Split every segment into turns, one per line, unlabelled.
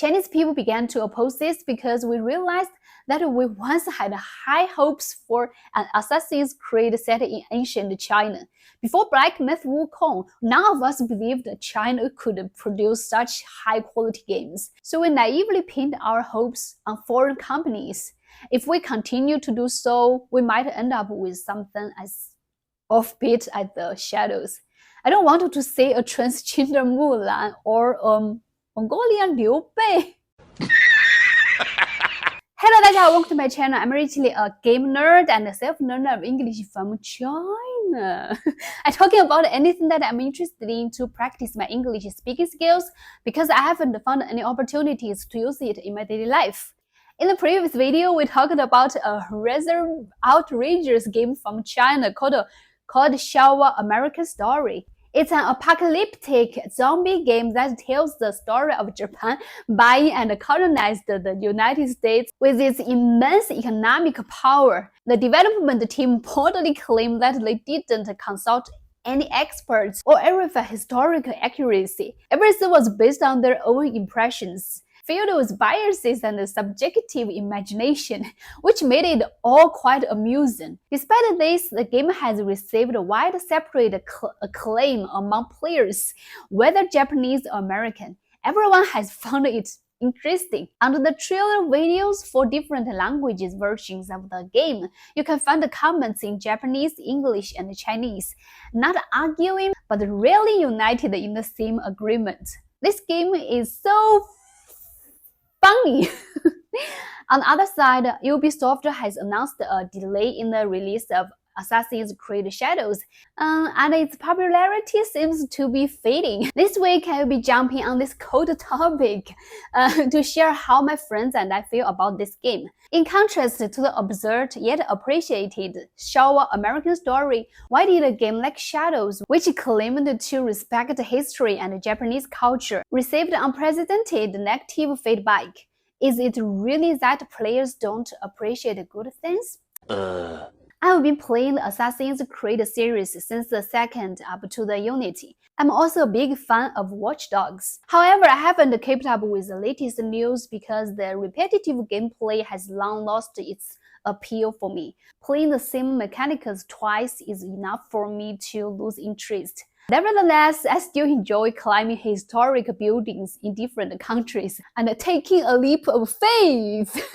Chinese people began to oppose this because we realized that we once had high hopes for an Assassin's Creed set in ancient China. Before Black Myth Wukong, none of us believed China could produce such high-quality games. So we naively pinned our hopes on foreign companies. If we continue to do so, we might end up with something as offbeat as the Shadows. I don't want to say a transgender Mulan or Mongolian Liu Bei. Hello, 大家好 welcome to my channel. I'm originally a game nerd and a self-learner of English from China. I'm talking about anything that I'm interested in to practice my English speaking skills because I haven't found any opportunities to use it in my daily life. In the previous video, we talked about a rather outrageous game from China called Showa American Story. It's an apocalyptic zombie game that tells the story of Japan buying and colonized the United States with its immense economic power. The development team boldly claimed that they didn't consult any experts or verify historical accuracy. Everything was based on their own impressions, filled with biases and subjective imagination, which made it all quite amusing. Despite this, the game has received widespread acclaim among players, whether Japanese or American. Everyone has found it interesting. Under the trailer videos for different languages versions of the game, you can find the comments in Japanese, English, and Chinese, not arguing, but really united in the same agreement. This game is so funny. On the other side, Ubisoft has announced a delay in the release of Assassin's Creed Shadows, and its popularity seems to be fading. This week, I will be jumping on this cold topic to share how my friends and I feel about this game. In contrast to the absurd yet appreciated Showa American Story, why did a game like Shadows, which claimed to respect history and Japanese culture, received unprecedented negative feedback? Is it really that players don't appreciate good things? I've been playing the Assassin's Creed series since the second up to the Unity. I'm also a big fan of Watch Dogs. However, I haven't kept up with the latest news because the repetitive gameplay has long lost its appeal for me. Playing the same mechanics twice is enough for me to lose interest. Nevertheless, I still enjoy climbing historic buildings in different countries and taking a leap of faith.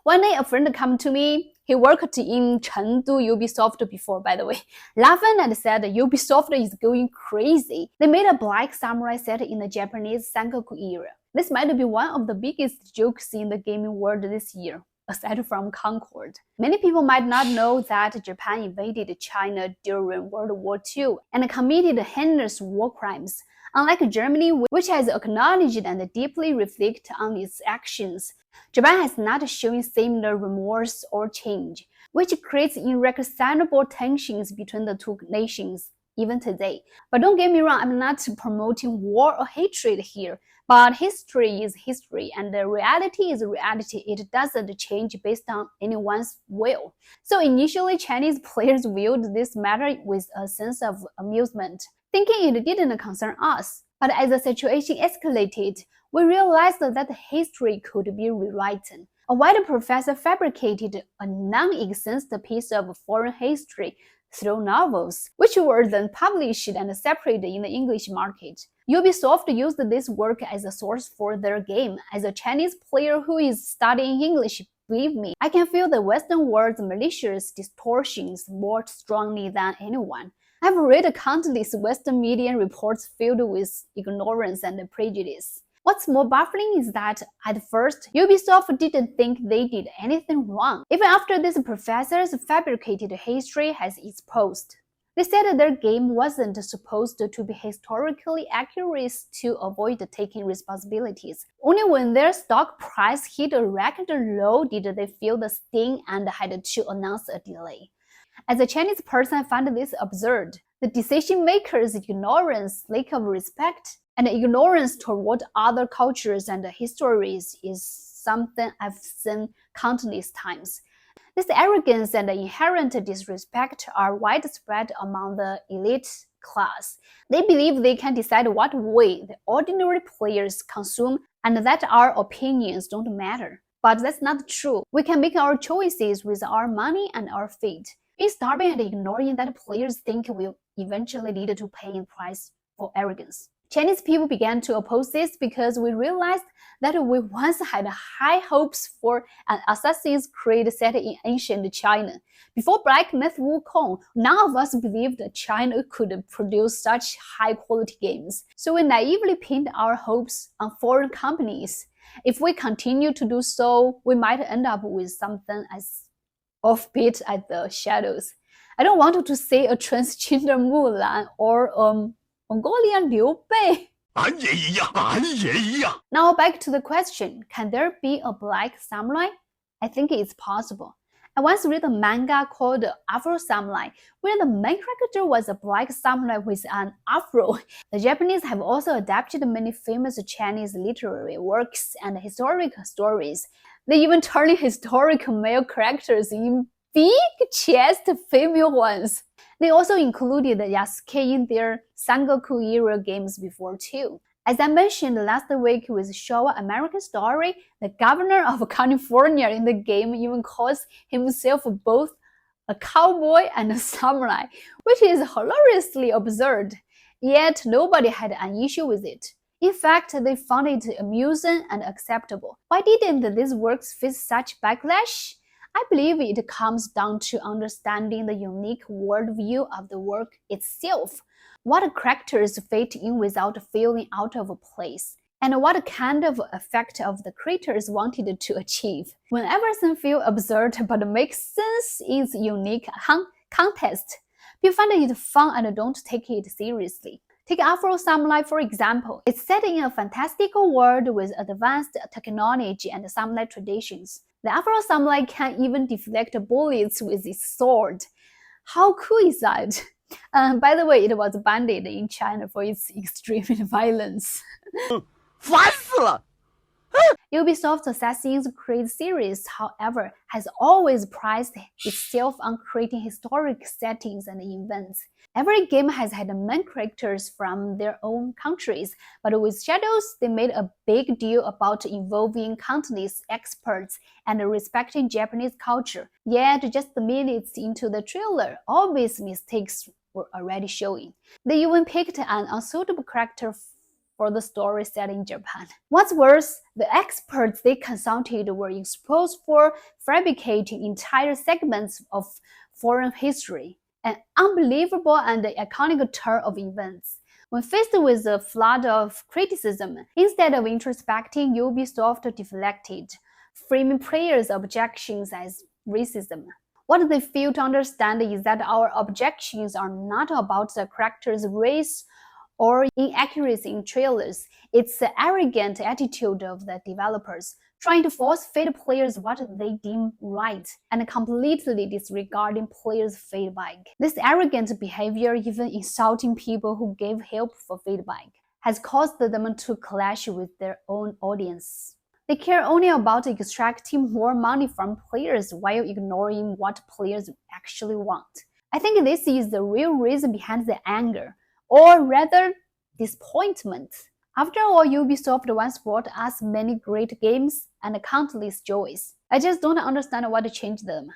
One day, a friend came to me. He worked in Chengdu Ubisoft before, by the way, laughing and said Ubisoft is going crazy. They made a black samurai set in the Japanese Sengoku era. This might be one of the biggest jokes in the gaming world this year, aside from Concord. Many people might not know that Japan invaded China during World War II and committed heinous war crimes. Unlike Germany, which has acknowledged and deeply reflected on its actions, Japan has not shown similar remorse or change, which creates irreconcilable tensions between the two nations, even today. But don't get me wrong, I'm not promoting war or hatred here. But history is history, and the reality is reality. It doesn't change based on anyone's will. So initially, Chinese players viewed this matter with a sense of amusement, thinking it didn't concern us. But as the situation escalated, we realized that history could be rewritten. A white professor fabricated a non-existent piece of foreign history through novels, which were then published and separated in the English market. Ubisoft used this work as a source for their game. As a Chinese player who is studying English, believe me, I can feel the Western world's malicious distortions more strongly than anyone. I've read countless Western media reports filled with ignorance and prejudice. What's more baffling is that, at first, Ubisoft didn't think they did anything wrong, even after these professors' fabricated history has exposed. They said their game wasn't supposed to be historically accurate to avoid taking responsibilities. Only when their stock price hit a record low did they feel the sting and had to announce a delay. As a Chinese person, I find this absurd. The decision-makers' ignorance, lack of respect, and ignorance toward other cultures and histories is something I've seen countless times. This arrogance and inherent disrespect are widespread among the elite class. They believe they can decide what way the ordinary players consume and that our opinions don't matter. But that's not true. We can make our choices with our money and our fate. Being starving and ignoring that players think will eventually lead to paying price for arrogance. Chinese people began to oppose this because we realized that we once had high hopes for an Assassin's Creed set in ancient China. Before Black Myth Wukong, none of us believed China could produce such high-quality games. So we naively pinned our hopes on foreign companies. If we continue to do so, we might end up with something as offbeat as the Shadows. I don't want to say a transgender Mulan or Mongolian Liu Bei. Now back to the question, can there be a black samurai? I think it's possible. I once read a manga called Afro Samurai, where the main character was a black samurai with an afro. The Japanese have also adapted many famous Chinese literary works and historical stories. They even turned historical male characters in big-chested female ones. They also included Yasuke in their Sangoku-era games before too. As I mentioned last week with Showa American Story, the governor of California in the game even calls himself both a cowboy and a samurai, which is hilariously absurd. Yet nobody had an issue with it. In fact, they found it amusing and acceptable. Why didn't these works face such backlash? I believe it comes down to understanding the unique worldview of the work itself, what characters fit in without feeling out of place, and what kind of effect of the creators wanted to achieve. When everything feels absurd but makes sense in its unique context, you find it fun and don't take it seriously. Take Afro Samurai for example. It's set in a fantastical world with advanced technology and samurai traditions. The Afro Samurai can even deflect bullets with its sword. How cool is that? By the way, it was banned in China for its extreme violence.
烦死了！
Ubisoft's Assassin's Creed series, however, has always prided itself on creating historic settings and events. Every game has had main characters from their own countries, but with Shadows, they made a big deal about involving countless experts and respecting Japanese culture. Yet, just minutes into the trailer, obvious mistakes were already showing. They even picked an unsuitable character for the story set in Japan. What's worse, the experts they consulted were exposed for fabricating entire segments of foreign history, an unbelievable and iconic turn of events. When faced with a flood of criticism, instead of introspecting, Ubisoft deflected, framing players' objections as racism. What they fail to understand is that our objections are not about the character's race or inaccuracy in trailers. It's the arrogant attitude of the developers, trying to force-feed players what they deem right, and completely disregarding players' feedback. This arrogant behavior, even insulting people who gave helpful feedback, has caused them to clash with their own audience. They care only about extracting more money from players while ignoring what players actually want. I think this is the real reason behind the anger, or rather, disappointment. After all, Ubisoft once brought us many great games and countless joys. I just don't understand what changed them.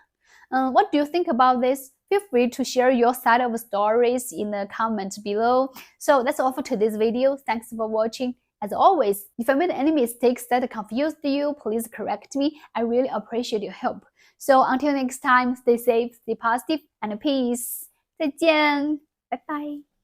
What do you think about this? Feel free to share your side of stories in the comments below. So that's all for today's video. Thanks for watching. As always, if I made any mistakes that confused you, please correct me. I really appreciate your help. So until next time, stay safe, stay positive, and peace. 再见，拜拜。